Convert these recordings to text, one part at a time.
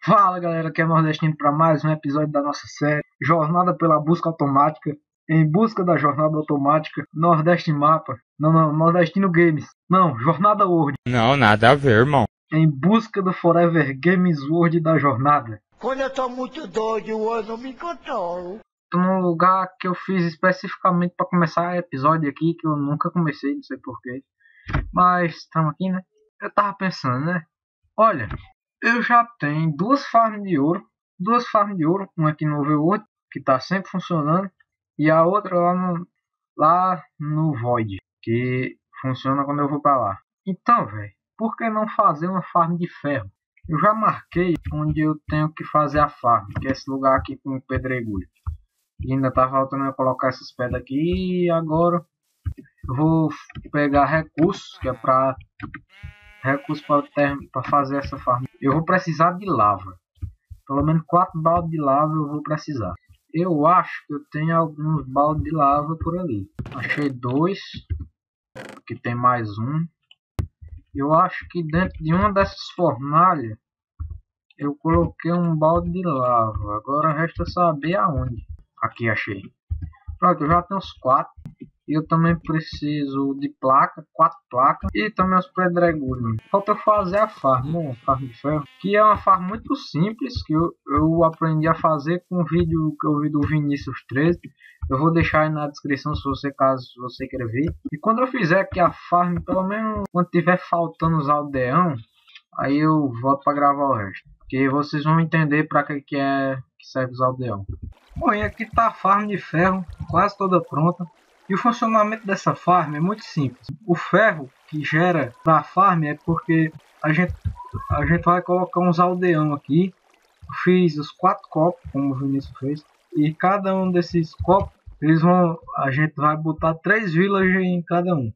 Fala galera, aqui é Nordestino para mais um episódio da nossa série Jornada pela Busca Automática. Em busca da jornada automática, Nordeste Mapa. Não, Nordestino Games. Não, Jornada World. Não, nada a ver, irmão. Em busca do Forever Games World da jornada. Quando eu tô muito doido, eu não me controlo. Tô num lugar que eu fiz especificamente para começar o episódio aqui, que eu nunca comecei, não sei porquê. Mas estamos aqui, né? Eu tava pensando, né? Olha, eu já tenho duas farms de ouro. Uma aqui no Overworld, que tá sempre funcionando. E a outra lá no Void, que funciona quando eu vou pra lá. Então, velho, por que não fazer uma farm de ferro? Eu já marquei onde eu tenho que fazer a farm, que é esse lugar aqui com pedregulho. E ainda tá faltando eu colocar essas pedras aqui. E agora eu vou pegar recursos, que é para fazer essa farm. Eu vou precisar de lava. Pelo menos 4 baldes de lava eu vou precisar. Eu acho que eu tenho alguns baldes de lava por ali. Achei 2. Aqui tem mais um. Eu acho que dentro de uma dessas fornalhas eu coloquei um balde de lava. Agora resta saber aonde. Aqui achei. Pronto, eu já tenho os 4. E eu também preciso de 4 placas e também os pedregulhos. Falta fazer a farm, né? Farm de ferro, que é uma farm muito simples, que eu aprendi a fazer com um vídeo que eu vi do Vinícius 13. Eu vou deixar aí na descrição caso você queira ver. E quando eu fizer aqui a farm, pelo menos quando tiver faltando os aldeão, aí eu volto para gravar o resto. Porque vocês vão entender para que serve os aldeão. Bom, e aqui tá a farm de ferro, quase toda pronta. E o funcionamento dessa farm é muito simples. O ferro que gera da farm é porque a gente vai colocar uns aldeão aqui. Eu fiz os 4 copos, como o Vinícius fez. E cada um desses copos, a gente vai botar 3 villagers em cada um.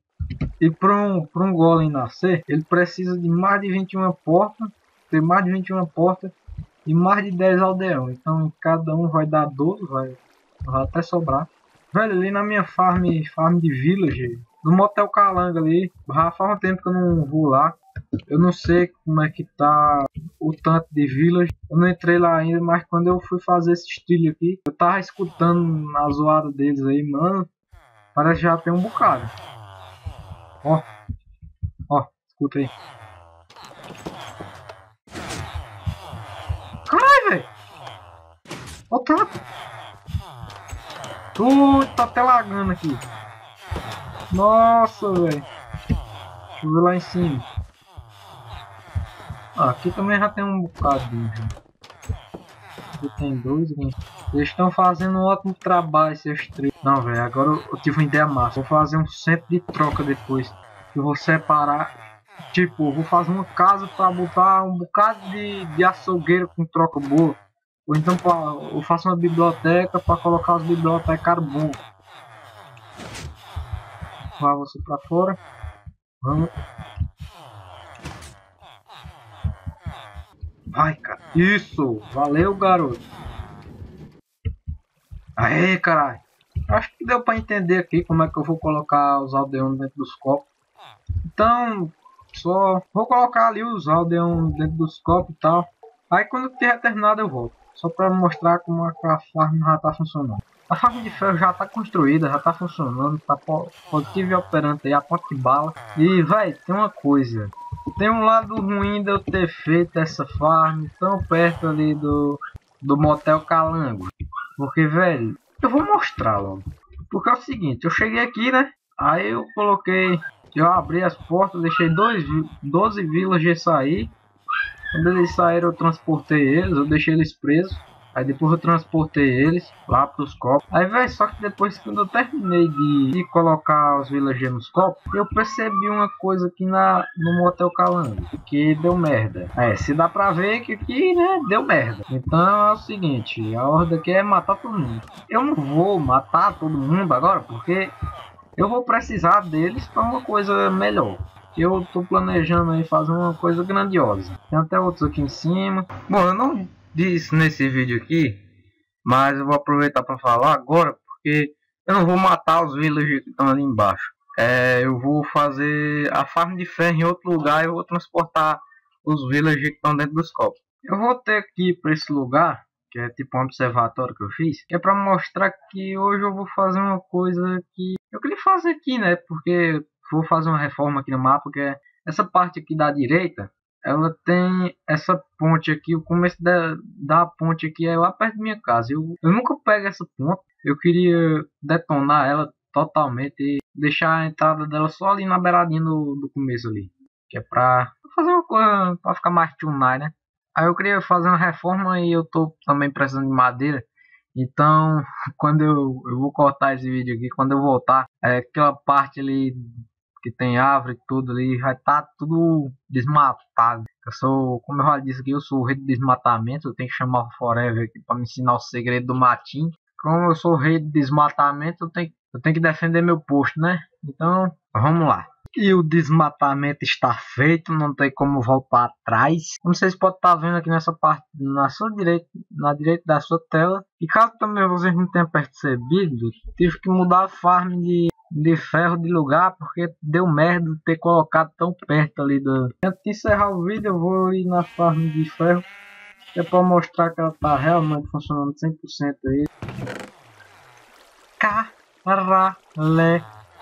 E para um golem nascer, ele precisa de mais de 21 portas. Ter mais de 21 portas e mais de 10 aldeão. Então cada um vai dar 12, vai até sobrar. Velho, ali na minha farm de village, no Motel Calanga ali, já faz um tempo que eu não vou lá. Eu não sei como é que tá o tanto de village. Eu não entrei lá ainda, mas quando eu fui fazer esse estilo aqui, eu tava escutando a zoada deles aí, mano. Parece que já tem um bocado. Ó, escuta aí. Caralho, velho. Ó o tanto. Tá até lagando aqui. Nossa, velho. Deixa eu ver lá em cima. Aqui também já tem um bocadinho. Aqui tem 2. Né? Eles estão fazendo um ótimo trabalho, esses 3. Não, velho. Agora eu tive uma ideia massa. Vou fazer um centro de troca depois. Eu vou separar. Tipo, eu vou fazer uma casa para botar um bocado de açougueiro com troca boa. Ou então eu faço uma biblioteca para colocar as bibliotecários bons. Vai você para fora. Vamos. Vai, cara. Isso. Valeu, garoto. Aê, caralho. Acho que deu para entender aqui como é que eu vou colocar os aldeões dentro dos copos. Então, só vou colocar ali os aldeões dentro dos copos e tal. Aí quando tiver terminado eu volto. Só para mostrar como a farm já está funcionando. A farm de ferro já está construída, já está funcionando, está positivo e operante aí, a ponta de bala. E vai, tem uma coisa. Tem um lado ruim de eu ter feito essa farm tão perto ali do Motel Calango. Porque, velho, eu vou mostrar logo. Porque é o seguinte, eu cheguei aqui, né? Aí eu abri as portas, deixei 12 villagers sair. Quando eles saíram eu transportei eles, eu deixei eles presos. Aí depois eu transportei eles lá para os copos. Aí velho, só que depois quando eu terminei de colocar os villagers nos copos, eu percebi uma coisa aqui no Motel Calango, que deu merda. Se dá pra ver que aqui, né, deu merda. Então é o seguinte, a ordem aqui é matar todo mundo. Eu não vou matar todo mundo agora, porque eu vou precisar deles para uma coisa melhor. Eu tô planejando aí fazer uma coisa grandiosa. Tem até outros aqui em cima. Bom, eu não disse nesse vídeo aqui, mas eu vou aproveitar para falar agora, porque eu não vou matar os villagers que estão ali embaixo. Eu vou fazer a farm de ferro em outro lugar. Eu vou transportar os villagers que estão dentro dos copos. Eu vou ter aqui para esse lugar, que é tipo um observatório que eu fiz, que é para mostrar que hoje eu vou fazer uma coisa que eu queria fazer aqui, né? Porque vou fazer uma reforma aqui no mapa, que é essa parte aqui da direita. Ela tem essa ponte aqui, o começo da ponte aqui é lá perto da minha casa. Eu nunca pego essa ponte, eu queria detonar ela totalmente e deixar a entrada dela só ali na beiradinha do começo ali. Que é pra fazer uma coisa, pra ficar mais tunai, né? Aí eu queria fazer uma reforma e eu tô também precisando de madeira. Então, quando eu vou cortar esse vídeo aqui, quando eu voltar, aquela parte ali que tem árvore e tudo ali, vai estar tudo desmatado. Eu sou, como eu já disse aqui, eu sou o rei do desmatamento. Eu tenho que chamar o Forever aqui para me ensinar o segredo do matinho. Como eu sou o rei do desmatamento, eu tenho que defender meu posto, né? Então, vamos lá. E o desmatamento está feito, não tem como voltar atrás. Como vocês podem estar vendo aqui nessa parte, na direita da sua tela. E caso também vocês não tenham percebido, tive que mudar a farm de ferro de lugar, porque deu merda ter colocado tão perto ali da... Antes de encerrar o vídeo, eu vou ir na farm de ferro, que é para mostrar que ela está realmente funcionando 100% aí. Caralho!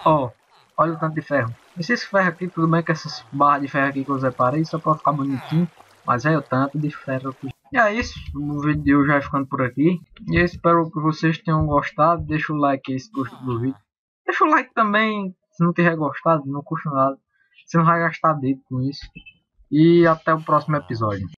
Ó, olha o tanto de ferro. Esses ferros aqui, tudo bem que essas barras de ferro aqui que eu separei só para ficar bonitinho, mas é o tanto de ferro aqui. E é isso, o vídeo de hoje vai ficando por aqui. E eu espero que vocês tenham gostado. Deixa o like aí se gostou do vídeo. Deixa o like também se não tiver gostado, não custa nada. Você não vai gastar dedo com isso. E até o próximo episódio.